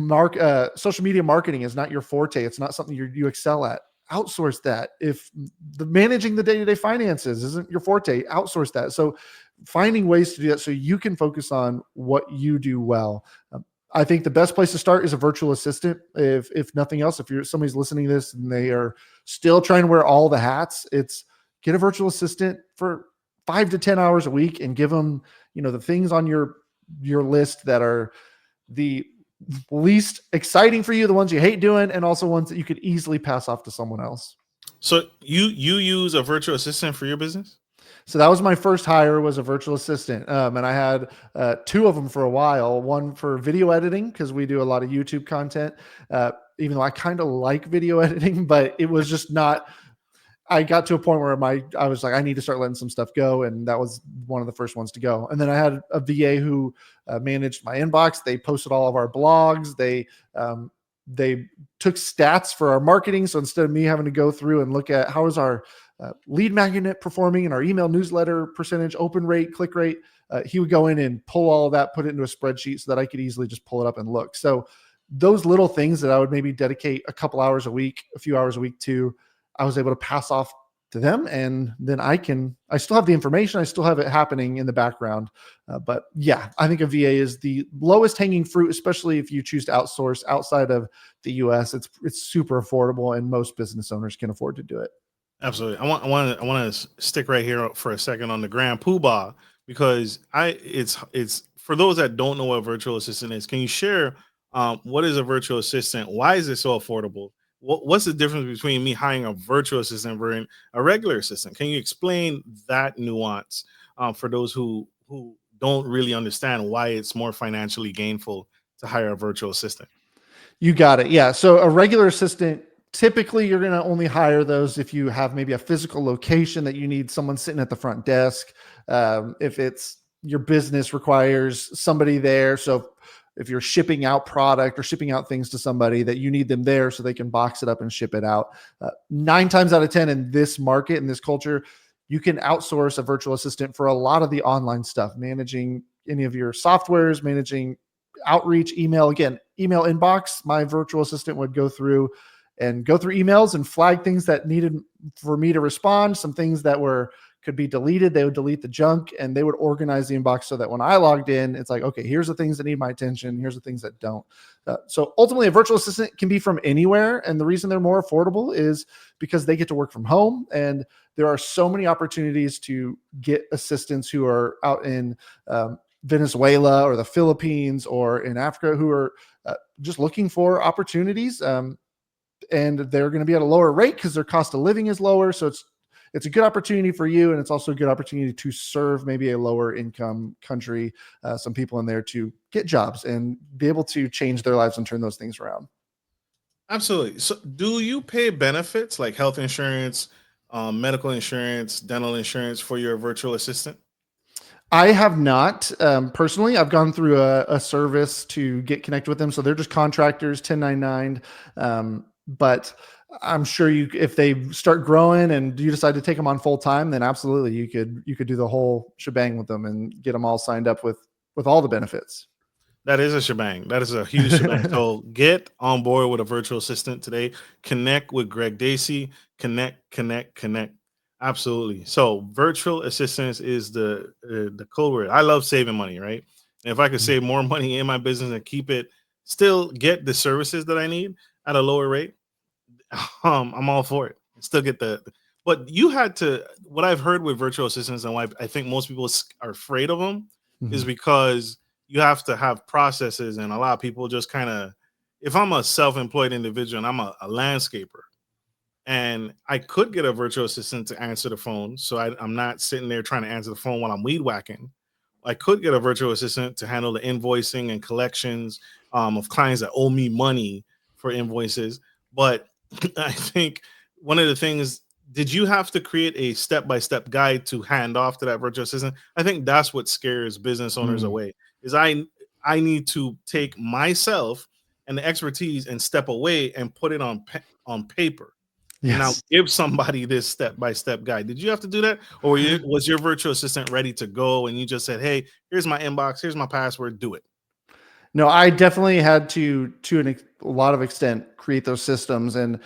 social media marketing is not your forte, it's not something you excel at, outsource that. If managing the day-to-day finances isn't your forte, outsource that. So finding ways to do that so you can focus on what you do well. I think the best place to start is a virtual assistant. If nothing else, if somebody's listening to this and they are still trying to wear all the hats, it's get a virtual assistant for 5 to 10 hours a week and give them, the things on your list that are the least exciting for you, the ones you hate doing, and also ones that you could easily pass off to someone else. So you use a virtual assistant for your business? So that was my first hire, was a virtual assistant. And I had 2 of them for a while, one for video editing, because we do a lot of YouTube content, even though I kind of like video editing, but it was just not, I got to a point where I was like, I need to start letting some stuff go. And that was one of the first ones to go. And then I had a VA who managed my inbox. They posted all of our blogs. They took stats for our marketing. So instead of me having to go through and look at how is our lead magnet performing and our email newsletter percentage, open rate, click rate, he would go in and pull all of that, put it into a spreadsheet so that I could easily just pull it up and look. So those little things that I would maybe dedicate a couple hours a week, a few hours a week to, I was able to pass off to them. And then I still have the information. I still have it happening in the background. But yeah, I think a VA is the lowest hanging fruit, especially if you choose to outsource outside of the US. It's super affordable, and most business owners can afford to do it. Absolutely. I want to stick right here for a second on the grand poobah, because it's for those that don't know what a virtual assistant is. Can you share what is a virtual assistant? Why is it so affordable? What's the difference between me hiring a virtual assistant versus a regular assistant? Can you explain that nuance for those who don't really understand why it's more financially gainful to hire a virtual assistant? You got it. Yeah. So a regular assistant, typically you're going to only hire those if you have maybe a physical location that you need someone sitting at the front desk. If it's your business requires somebody there. So if you're shipping out product or shipping out things to somebody, that you need them there so they can box it up and ship it out. 9 times out of 10 in this market, in this culture, you can outsource a virtual assistant for a lot of the online stuff, managing any of your softwares, managing outreach, email. Again, email inbox, my virtual assistant would go through emails and flag things that needed for me to respond, some things that could be deleted. They would delete the junk, and they would organize the inbox so that when I logged in, it's like, okay, here's the things that need my attention. Here's the things that don't. So ultimately a virtual assistant can be from anywhere. And the reason they're more affordable is because they get to work from home. And there are so many opportunities to get assistants who are out in Venezuela or the Philippines or in Africa who are just looking for opportunities. And they're going to be at a lower rate because their cost of living is lower. So it's a good opportunity for you. And it's also a good opportunity to serve maybe a lower income country, some people in there to get jobs and be able to change their lives and turn those things around. Absolutely. So, do you pay benefits like health insurance, medical insurance, dental insurance for your virtual assistant? I have not personally. I've gone through a service to get connected with them. So they're just contractors, 1099. But I'm sure if they start growing and you decide to take them on full time, then absolutely you could do the whole shebang with them and get them all signed up with all the benefits. That is a shebang. That is a huge shebang. So get on board with a virtual assistant today. Connect with Greg Dacy. Connect. Absolutely. So virtual assistance is the code word. I love saving money, right? And if I could save more money in my business and keep it, still get the services that I need at a lower rate, I'm all for it. Still get but you had to. What I've heard with virtual assistants and why I think most people are afraid of them is because you have to have processes, and a lot of people just kind of. If I'm a self-employed individual and I'm a landscaper, and I could get a virtual assistant to answer the phone, so I'm not sitting there trying to answer the phone while I'm weed whacking. I could get a virtual assistant to handle the invoicing and collections of clients that owe me money for invoices. But I think one of the things, did you have to create a step-by-step guide to hand off to that virtual assistant? I think that's what scares business owners away. Is I need to take myself and the expertise and step away and put it on paper. Yes. And now give somebody this step-by-step guide. Did you have to do that? Or was your virtual assistant ready to go and you just said, hey, here's my inbox, here's my password, do it? No, I definitely had to a lot of extent, create those systems. And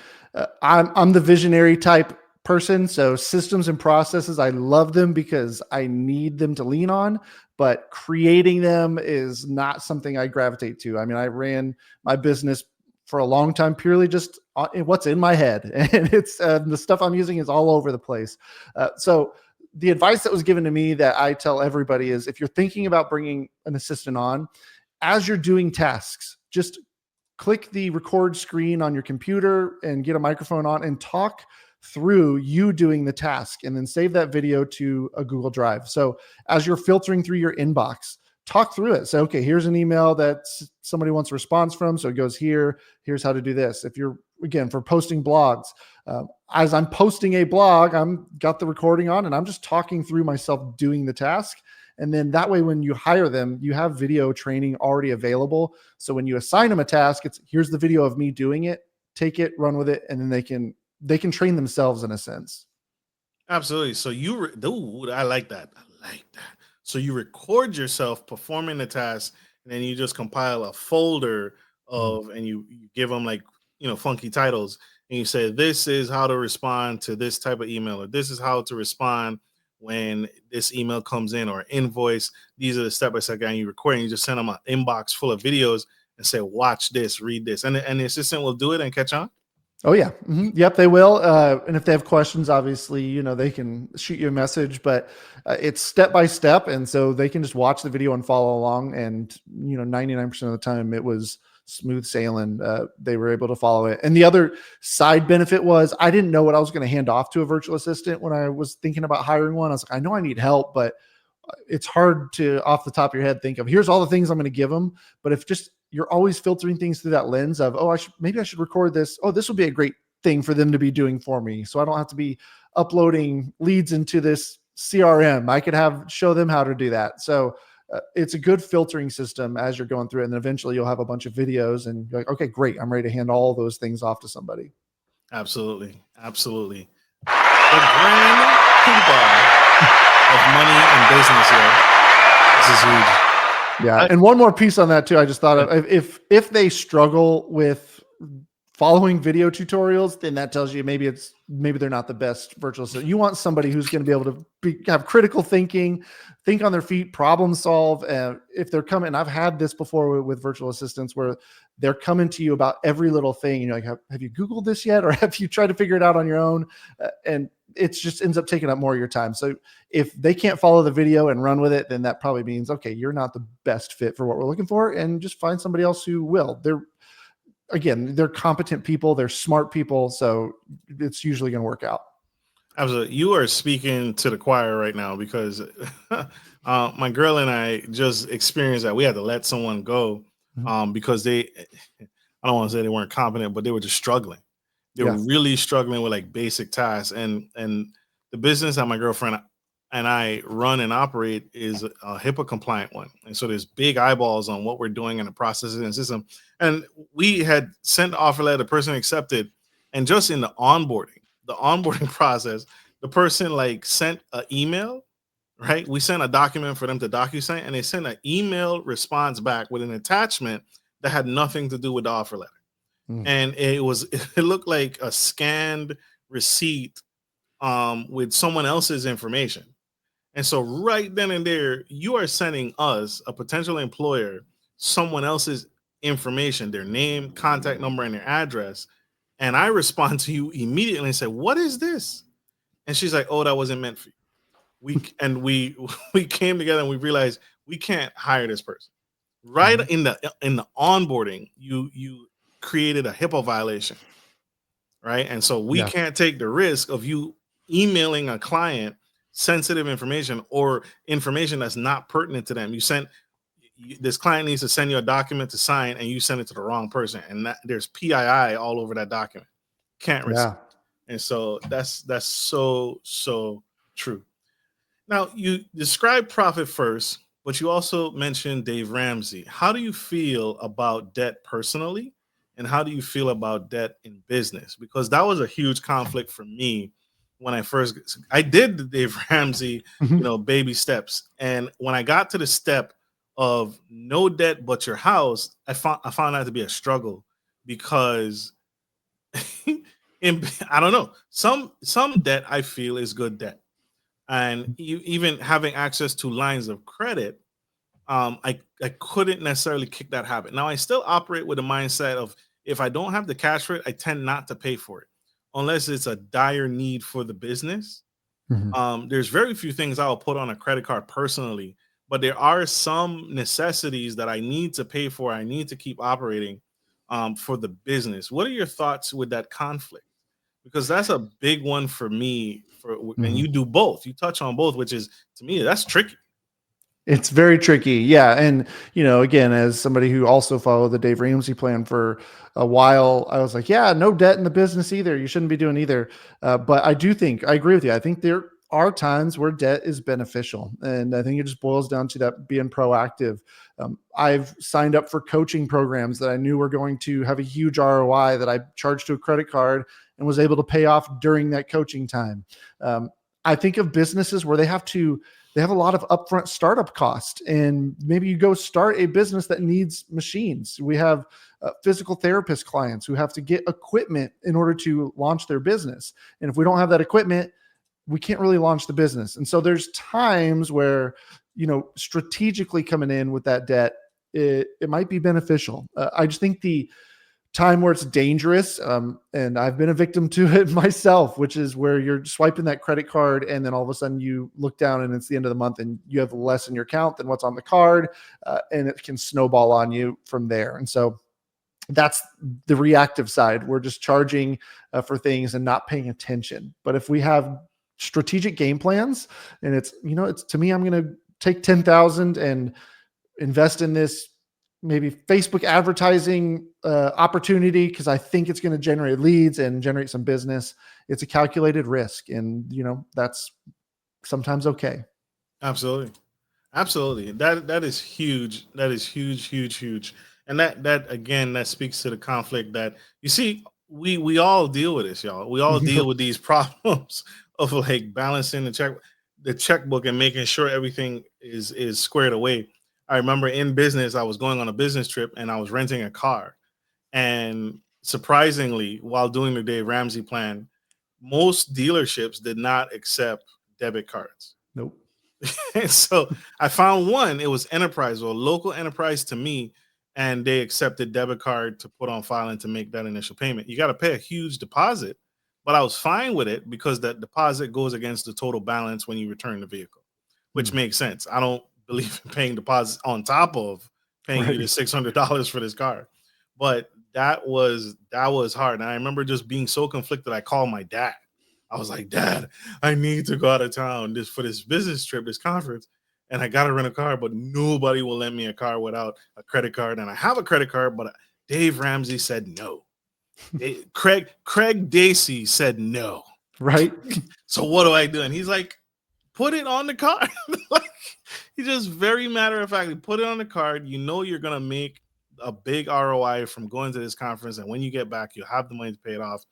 I'm the visionary type person. So systems and processes, I love them because I need them to lean on, but creating them is not something I gravitate to. I mean, I ran my business for a long time purely just what's in my head, and it's the stuff I'm using is all over the place. So the advice that was given to me that I tell everybody is, if you're thinking about bringing an assistant on, as you're doing tasks, just click the record screen on your computer and get a microphone on and talk through you doing the task, and then save that video to a Google Drive. So as you're filtering through your inbox, talk through it. Say, okay, here's an email that somebody wants a response from. So it goes here. Here's how to do this. If you're, again, for posting blogs, as I'm posting a blog, I'm got the recording on and I'm just talking through myself doing the task. And then that way, when you hire them, you have video training already available. So when you assign them a task, it's here's the video of me doing it, take it, run with it. And then they can train themselves in a sense. Absolutely. So dude, I like that. So you record yourself performing the task, and then you just compile a folder of, and you give them like, funky titles, and you say, this is how to respond to this type of email, or this is how to respond when this email comes in, or invoice. These are the step-by-step guide. You record, and you just send them an inbox full of videos and say, watch this, read this. And the assistant will do it and catch on. Oh yeah. Mm-hmm. Yep, they will. And if they have questions, obviously, they can shoot you a message, but it's step by step. And so they can just watch the video and follow along. And, 99% of the time it was smooth sailing. They were able to follow it. And the other side benefit was I didn't know what I was going to hand off to a virtual assistant when I was thinking about hiring one. I was like, I know I need help, but it's hard to, off the top of your head, think of here's all the things I'm going to give them. But if just you're always filtering things through that lens of, maybe I should record this. Oh, this will be a great thing for them to be doing for me. So I don't have to be uploading leads into this CRM. I could show them how to do that. So it's a good filtering system as you're going through it. And then eventually you'll have a bunch of videos and you're like, okay, great. I'm ready to hand all those things off to somebody. Absolutely. The grand poobah of money and business here. This is huge. Yeah. And one more piece on that too. I just thought of if they struggle with following video tutorials, then that tells you maybe they're not the best virtual assistant. You want somebody who's going to be able to have critical thinking, think on their feet, problem solve. If they're coming, and I've had this before with virtual assistants where they're coming to you about every little thing. Like, have you Googled this yet? Or have you tried to figure it out on your own? And it just ends up taking up more of your time. So if they can't follow the video and run with it, then that probably means, okay, you're not the best fit for what we're looking for, and just find somebody else who will. They're competent people, they're smart people, so it's usually going to work out. Absolutely. You are speaking to the choir right now because my girl and I just experienced that we had to let someone go because I don't want to say they weren't competent, but they were just struggling. They were really struggling with like basic tasks. And the business that my girlfriend and I run and operate is a HIPAA compliant one. And so there's big eyeballs on what we're doing in the processes and system. And we had sent the offer letter, the person accepted, and just in the onboarding process, the person like sent an email, right? We sent a document for them to DocuSign, and they sent an email response back with an attachment that had nothing to do with the offer letter. And it looked like a scanned receipt with someone else's information. And so right then and there, you are sending us, a potential employer, someone else's information, their name, contact number, and their address. And I respond to you immediately and say, "What is this?" And she's like, "Oh, that wasn't meant for you." We came together and we realized we can't hire this person. Right in the onboarding, you created a HIPAA violation, right? And so we can't take the risk of you emailing a client sensitive information or information that's not pertinent to them. This client needs to send you a document to sign, and you send it to the wrong person, and there's PII all over that document. Can't risk it. And so that's so true. Now, you described profit first, but you also mentioned Dave Ramsey. How do you feel about debt personally? And how do you feel about debt in business? Because that was a huge conflict for me when I did the Dave Ramsey, baby steps. And when I got to the step of no debt but your house, I found that to be a struggle because I don't know, some debt I feel is good debt. And even having access to lines of credit, I couldn't necessarily kick that habit. Now I still operate with a mindset of if I don't have the cash for it, I tend not to pay for it unless it's a dire need for the business. There's very few things I'll put on a credit card personally, but there are some necessities that I need to pay for. I need to keep operating for the business. What are your thoughts with that conflict? Because that's a big one for me. And you do both. You touch on both, which is, to me, that's tricky. It's very tricky. Yeah. And, again, as somebody who also followed the Dave Ramsey plan for a while, I was like, yeah, no debt in the business either. You shouldn't be doing either. But I agree with you. I think there are times where debt is beneficial. And I think it just boils down to that being proactive. I've signed up for coaching programs that I knew were going to have a huge ROI that I charged to a credit card and was able to pay off during that coaching time. I think of businesses where they have a lot of upfront startup cost, and maybe you go start a business that needs machines. We have physical therapist clients who have to get equipment in order to launch their business. And if we don't have that equipment, we can't really launch the business. And so there's times where, strategically coming in with that debt, it might be beneficial. I just think the time where it's dangerous, and I've been a victim to it myself, which is where you're swiping that credit card and then all of a sudden you look down and it's the end of the month and you have less in your account than what's on the card, and it can snowball on you from there. And so that's the reactive side. We're just charging for things and not paying attention. But if we have strategic game plans, and it's to me, I'm going to take 10,000 and invest in this maybe Facebook advertising opportunity because I think it's going to generate leads and generate some business. It's a calculated risk, and that's sometimes okay. Absolutely. That is huge. That is huge. And that again, that speaks to the conflict that you see. We all deal with this, y'all. We all deal with these problems of like balancing the checkbook and making sure everything is squared away. I remember in business, I was going on a business trip and I was renting a car. And surprisingly, while doing the Dave Ramsey plan, most dealerships did not accept debit cards. Nope. And so I found one, it was Enterprise, or a local enterprise to me, and they accepted debit card to put on file and to make that initial payment. You got to pay a huge deposit, but I was fine with it because that deposit goes against the total balance when you return the vehicle, which makes sense. I don't believe in paying deposits on top of paying you the $600 for this car. But that was hard. And I remember just being so conflicted. I called my dad. I was like, Dad, I need to go out of town for this business trip, this conference, and I got to rent a car, but nobody will lend me a car without a credit card. And I have a credit card, but Dave Ramsey said no. Craig Dacy said no. Right. So what do I do? And he's like, put it on the card. Like, he just very matter of factly put it on the card. You know you're gonna make a big ROI from going to this conference, and when you get back, you have the money to pay it off.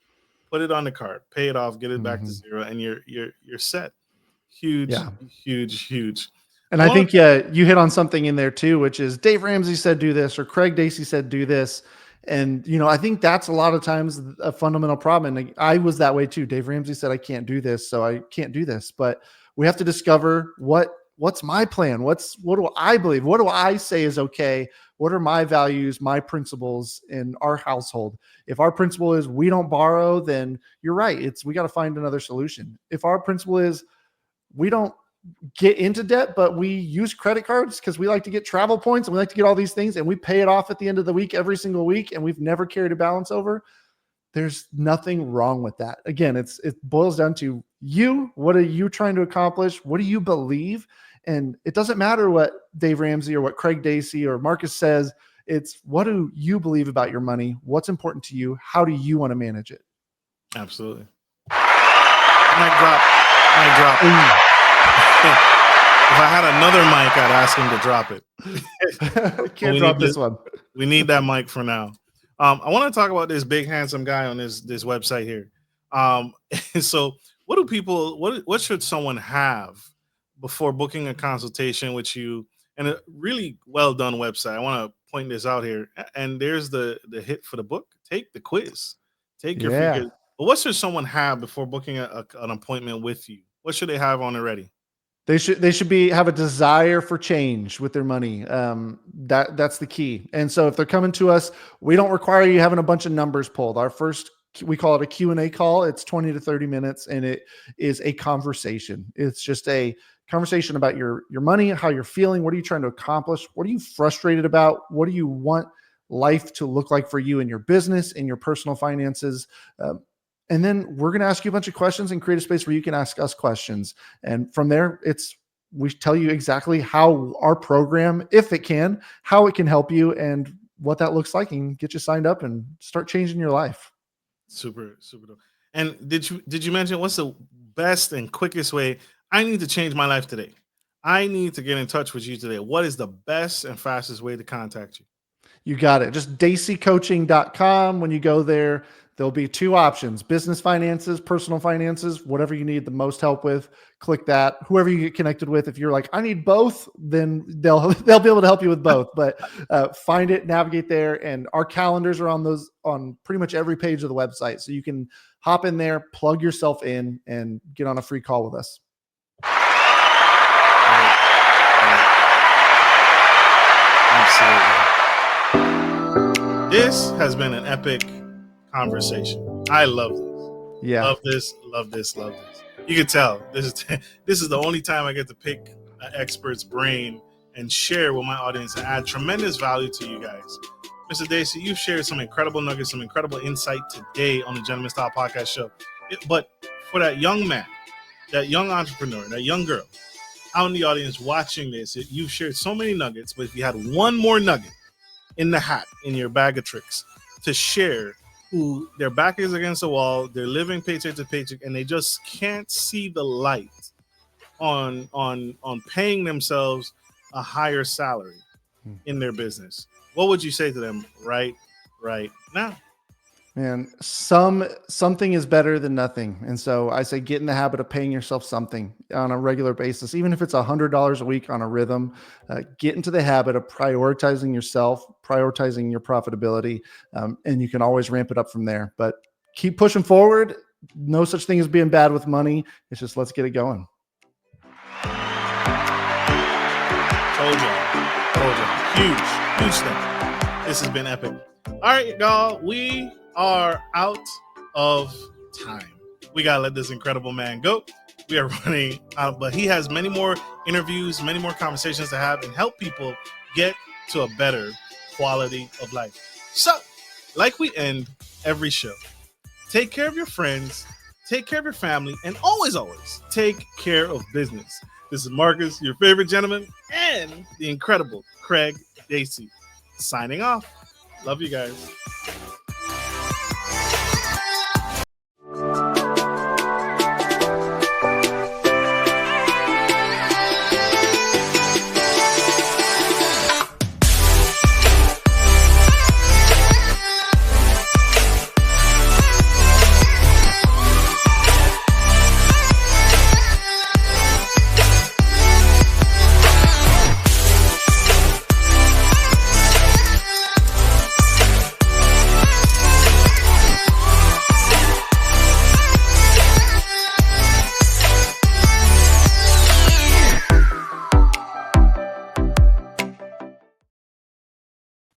Put it on the card, pay it off, get it back to zero, and you're set. Huge. And I think you hit on something in there too, which is Dave Ramsey said do this, or Craig Dacy said do this. And, I think that's a lot of times a fundamental problem. And I was that way too. Dave Ramsey said, I can't do this, so I can't do this. But we have to discover what's my plan? What do I believe? What do I say is okay? What are my values, my principles in our household? If our principle is we don't borrow, then you're right. We got to find another solution. If our principle is we don't get into debt, but we use credit cards because we like to get travel points and we like to get all these things and we pay it off at the end of the week, every single week, and we've never carried a balance over, there's nothing wrong with that. Again, it boils down to you. What are you trying to accomplish? What do you believe? And it doesn't matter what Dave Ramsey or what Craig Dacy or Marcus says. It's what do you believe about your money? What's important to you? How do you want to manage it? Absolutely. Mic drop. If I had another mic, I'd ask him to drop it. Can't drop this one. We need that mic for now. I want to talk about this big handsome guy on this website here. So what should someone have before booking a consultation with you? And a really well done website. I want to point this out here. And there's the hit for the book. Take the quiz. Take your free quiz. But what should someone have before booking an appointment with you? What should they have on already? They should have a desire for change with their money. That's the key. And so if they're coming to us, we don't require you having a bunch of numbers pulled. Our first, we call it a Q&A call. It's 20 to 30 minutes, and it is a conversation. It's just a conversation about your money, how you're feeling. What are you trying to accomplish? What are you frustrated about? What do you want life to look like for you in your business, in your personal finances? And then we're going to ask you a bunch of questions and create a space where you can ask us questions. And from there, we tell you exactly how our program, if it can, how it can help you and what that looks like, and get you signed up and start changing your life. Super, super dope. And did you mention what's the best and quickest way? I need to change my life today. I need to get in touch with you today. What is the best and fastest way to contact you? You got it. Just dacycoaching.com. When you go there, there'll be two options: business finances, personal finances, whatever you need the most help with. Click that. Whoever you get connected with, if you're like, I need both, then they'll be able to help you with both. But find it, navigate there, and our calendars are on pretty much every page of the website, so you can hop in there, plug yourself in, and get on a free call with us. Absolutely. This has been an epic conversation. I love this. Yeah. Love this. You can tell this is the only time I get to pick an expert's brain and share with my audience and add tremendous value to you guys. Mr. Dacy, you've shared some incredible nuggets, some incredible insight today on the Gentleman Style Podcast Show. But for that young man, that young entrepreneur, that young girl out in the audience watching this, you've shared so many nuggets, but if you had one more nugget in the hat, in your bag of tricks to share, who their back is against the wall, they're living paycheck to paycheck, and they just can't see the light on paying themselves a higher salary in their business, what would you say to them right now? Man, something is better than nothing. And so I say get in the habit of paying yourself something on a regular basis, even if it's $100 a week on a rhythm. Get into the habit of prioritizing yourself, prioritizing your profitability, and you can always ramp it up from there. But keep pushing forward. No such thing as being bad with money. It's just let's get it going. Told you. Huge thing. This has been epic. All right, y'all. We are out of time. we gotta let this incredible man go. We are running out, but he has many more interviews, many more conversations to have, and help people get to a better quality of life. So, like we end every show, take care of your friends, take care of your family, and always, always take care of business. This is Marcus, your favorite gentleman, and the incredible Craig Dacy, signing off. Love you guys.